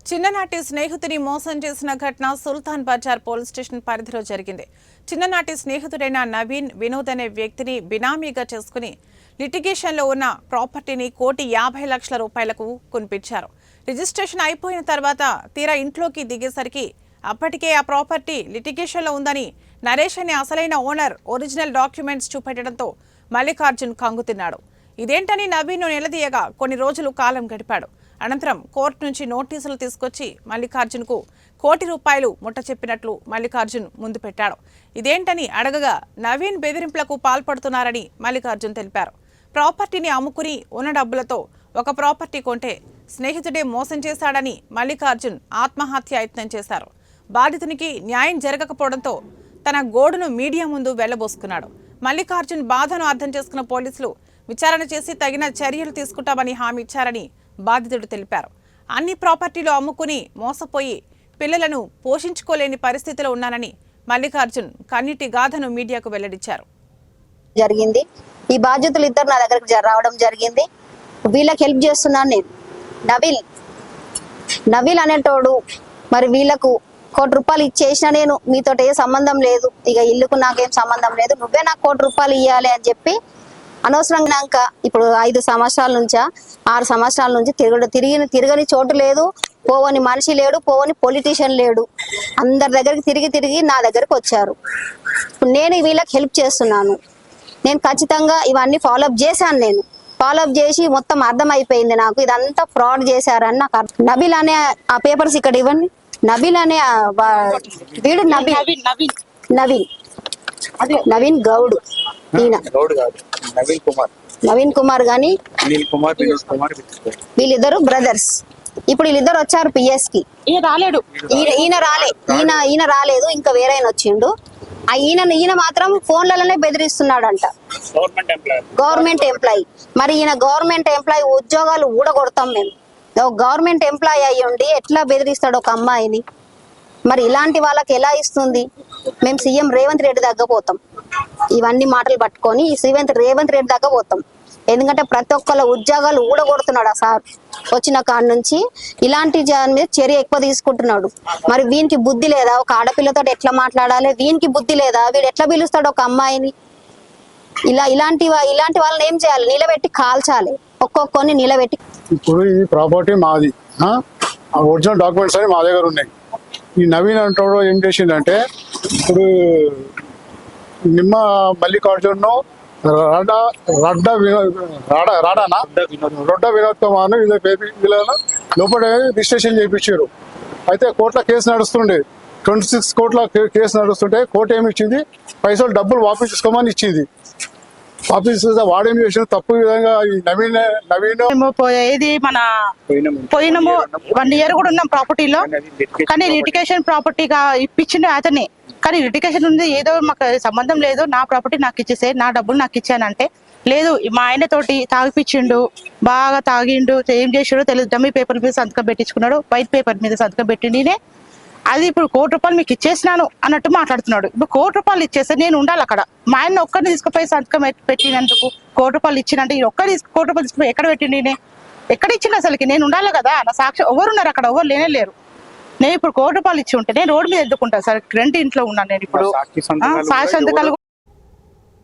చిన్ననాటి స్నేహితుని మోసం చేసిన ఘటన సుల్తాన్ బజార్ పోలీస్ స్టేషన్ పరిధిలో జరిగింది. చిన్ననాటి స్నేహితుడైన నవీన్ వినోద్ అనే వ్యక్తిని బినామీగా చేసుకుని లిటిగేషన్లో ఉన్న ప్రాపర్టీని ₹1,50,00,000 కొనిపించారు. రిజిస్ట్రేషన్ అయిపోయిన తర్వాత తీరా ఇంట్లోకి దిగేసరికి అప్పటికే ఆ ప్రాపర్టీ లిటిగేషన్లో ఉందని నరేష్ అనే అసలైన ఓనర్ ఒరిజినల్ డాక్యుమెంట్స్ చూపెట్టడంతో మల్లికార్జున్ కంగుతిన్నాడు. ఇదేంటని నవీన్ను నిలదీయగా కొన్ని రోజులు కాలం గడిపాడు. అనంతరం కోర్టు నుంచి నోటీసులు తీసుకొచ్చి మల్లికార్జున్కు ₹1,00,00,000 ముట్ట చెప్పినట్లు మల్లికార్జున్ ముందు పెట్టాడు. ఇదేంటని అడగగా నవీన్ బెదిరింపులకు పాల్పడుతున్నారని మల్లికార్జున్ తెలిపారు. ప్రాపర్టీని అమ్ముకుని ఉన్న డబ్బులతో ఒక ప్రాపర్టీ కొంటే స్నేహితుడే మోసం చేశాడని మల్లికార్జున్ ఆత్మహత్య యత్నం చేశారు. బాధితునికి న్యాయం జరగకపోవడంతో తన గోడును మీడియా ముందు వెళ్లబోసుకున్నాడు. మల్లికార్జున్ బాధను అర్థం చేసుకున్న పోలీసులు విచారణ చేసి తగిన చర్యలు తీసుకుంటామని హామీ ఇచ్చారని బాధితుడు తెలిపారు. అన్ని ప్రాపర్టీలు అమ్ముకుని మోసపోయి పిల్లలను పోషించుకోలేని పరిస్థితిలో ఉన్నానని మల్లికార్జున్ కన్నీటి గాథను మీడియాకు వెల్లడించారు. జరిగింది. ఈ బాధ్యతలు ఇద్దరు నా దగ్గరికి రావడం జరిగింది. వీళ్ళకి హెల్ప్ చేస్తున్నాను నేను. నవీల్ అనేటోడు మరి వీళ్ళకు ₹1,00,00,000 ఇచ్చేసిన నేను మీతో ఏ సంబంధం లేదు, ఇక ఇల్లుకు నాకేం సంబంధం లేదు, నువ్వే నాకు ₹1,00,00,000 ఇవ్వాలి అని చెప్పి అనవసరంగా ఇప్పుడు 5 సంవత్సరాల నుంచా 6 సంవత్సరాల నుంచి తిరగని చోటు లేదు, పోవని మనిషి లేడు, పోవని పొలిటీషియన్ లేడు. అందరి దగ్గరికి తిరిగి నా దగ్గరకు వచ్చారు. నేను వీళ్ళకి హెల్ప్ చేస్తున్నాను. నేను ఖచ్చితంగా ఇవన్నీ ఫాలోఅప్ చేశాను. నేను ఫాలోఅప్ చేసి మొత్తం అర్థమైపోయింది నాకు ఇదంతా ఫ్రాడ్ చేశారని నాకు. నబీల్ అనే ఆ పేపర్స్ ఇక్కడ ఇవ్వండి. నబీల్ అనే వీడు నవీన్ గౌడ్, ఈయన నవీన్ కుమార్ గాని వీళ్ళిద్దరు బ్రదర్స్. ఇప్పుడు వీళ్ళిద్దరు వచ్చారు పిఎస్ కి. ఈయన రాలేదు, ఇంకా వేరే వచ్చిండు. ఈయన మాత్రం ఫోన్లలోనే బెదిరిస్తున్నాడంట. Government employee. మరి ఈయన గవర్నమెంట్ ఎంప్లాయీ ఉద్యోగాలు ఊడగొడతాం మేము. గవర్నమెంట్ ఎంప్లాయీ అయ్యి ఉండి ఎట్లా బెదిరిస్తాడు ఒక అమ్మాయిని? మరి ఇలాంటి వాళ్ళకి ఎలా ఇస్తుంది? మేము సీఎం రేవంత్ రెడ్డి దగ్గర పోతాం. ఇవన్నీ మాటలు పట్టుకొని రేవంత్ రెడ్డి దగ్గర పోతాం. ఎందుకంటే ప్రతి ఒక్కళ్ళ ఉద్యోగాలు ఊడగొడుతున్నాడు ఆ సార్ వచ్చిన కాడ నుంచి. ఇలాంటి మీద చర్య ఎక్కువ తీసుకుంటున్నాడు. మరి వీనికి బుద్ధి లేదా? ఒక ఆడపిల్లతో ఎట్లా మాట్లాడాలి? వీనికి బుద్ధి లేదా? వీడు ఎట్లా పిలుస్తాడు ఒక అమ్మాయిని? ఇలాంటి వాళ్ళని ఏం చేయాలి? నిలబెట్టి కాల్చాలి, ఒక్కొక్కరిని నిలబెట్టి. ఇప్పుడు ఈ ప్రాపర్టీ మాది, ఒరిజినల్ డాక్యుమెంట్స్ అని మా దగ్గర ఉన్నాయి. ఈ నవీన్ అంటాడు ఏం చేసిందంటే, ఇప్పుడు నిమ్మ మల్లికార్జున్ రొడ్డ వినోద్ కుమార్ వీళ్ళను లోపల రిజిస్ట్రేషన్ చేయించారు. అయితే కోర్టులో కేసు నడుస్తుండే, 26 కోట్ల కేసు నడుస్తుంటే కోర్టు ఏమి ఇచ్చింది, పైసలు డబ్బులు వాపసు తీసుకోమని ఇచ్చింది. వాపసు వాడేం చేసిన తప్పు విధంగా ఈ నవీన్ పోయేది మన పోయినము 1 year కూడా ఉన్నాం ప్రాపర్టీలో. కానీ లిటిగేషన్ ప్రాపర్టీగా ఇప్పించింది అతన్ని. కానీ లిటిగేషన్ ఉంది, ఏదో మాకు సంబంధం లేదు, నా ప్రాపర్టీ నాకు ఇచ్చేసే, నా డబ్బులు నాకు ఇచ్చానంటే లేదు. మా ఆయన తోటి తాగిపించిండు, బాగా తాగిండు, ఏం చేసాడో తెలియదు. డమ్మీ పేపర్ మీద సంతకం పెట్టించుకున్నాడు, వైట్ పేపర్ మీద సంతకం పెట్టిండే. అది ఇప్పుడు ₹1,00,00,000 మీకు ఇచ్చేసినాను అన్నట్టు మాట్లాడుతున్నాడు. ఇప్పుడు ₹1,00,00,000 ఇచ్చేస్తే నేను ఉండాలి అక్కడ. మా ఆయన ఒక్కరిని తీసుకుపోయి సంతకం పెట్టినందుకు ₹1,00,00,000 ఇచ్చినంటే ఒక్కరి ₹1,00,00,000 తీసుకుపోయి ఎక్కడ పెట్టిండి? ఎక్కడ ఇచ్చిన అసలుకి? నేను ఉండాలి కదా. నా సాక్షి ఎవరున్నారు అక్కడ? ఎవరు లేరు. నేను ఇప్పుడు ₹1,00,00,000 ఇచ్చి ఉంటే నేను రోడ్డు మీద ఎదుర్కొంటాను సార్. రెంట్ ఇంట్లో ఉన్నాను నేను. ఇప్పుడు సాక్షి సంతకాలు